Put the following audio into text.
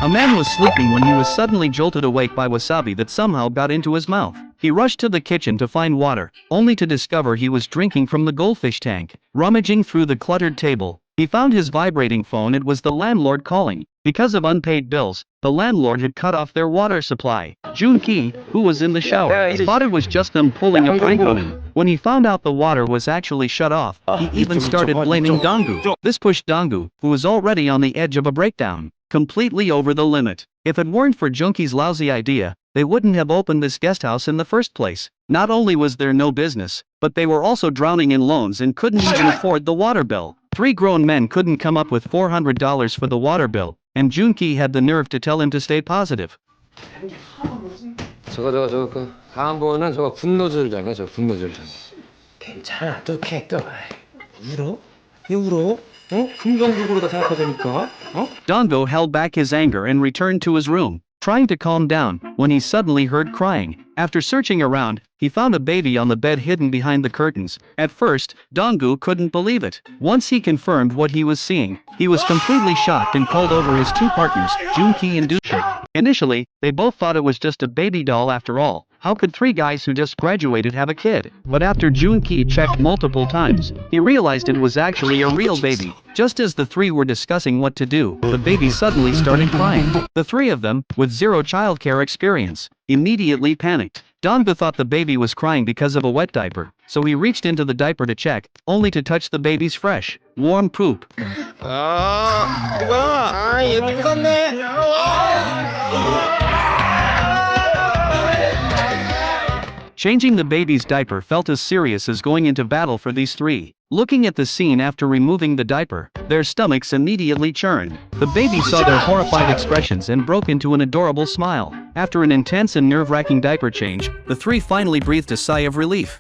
A man was sleeping when he was suddenly jolted awake by wasabi that somehow got into his mouth. He rushed to the kitchen to find water, only to discover he was drinking from the goldfish tank. Rummaging through the cluttered table, he found his vibrating phone. It was the landlord calling. Because of unpaid bills, the landlord had cut off their water supply. Junki, who was in the shower, thought it was just them pulling a prank on him. When he found out the water was actually shut off, he even started blaming Dongu. This pushed Dongu, who was already on the edge of a breakdown, completely over the limit. If it weren't for Junki's lousy idea, they wouldn't have opened this guesthouse in the first place. Not only was there no business, but they were also drowning in loans and couldn't even afford the water bill. 3 grown men couldn't come up with $400 for the water bill, and Junki had the nerve to tell him to stay positive. 그 다음 번은 저거 분노절이잖아, 저 분노절. 괜찮아, 또 캐릭터. 울어? 왜 울어? 긍정적으로 다 생각하자니까. Dongo held back his anger and returned to his room, trying to calm down, when he suddenly heard crying. After searching around, he found a baby on the bed hidden behind the curtains. At first, Dongu couldn't believe it. Once he confirmed what he was seeing, he was completely shocked and called over his 2 partners, Junki and Dushi. Initially, they both thought it was just a baby doll after all. How could 3 guys who just graduated have a kid? But after Junki checked multiple times, he realized it was actually a real baby. Just as the 3 were discussing what to do, the baby suddenly started crying. The 3 of them, with 0 childcare experience, immediately panicked. Dongu thought the baby was crying because of a wet diaper, so he reached into the diaper to check, only to touch the baby's fresh, warm poop. Changing the baby's diaper felt as serious as going into battle for these 3. Looking at the scene after removing the diaper, their stomachs immediately churned. The baby saw their horrified expressions and broke into an adorable smile. After an intense and nerve-wracking diaper change, the 3 finally breathed a sigh of relief.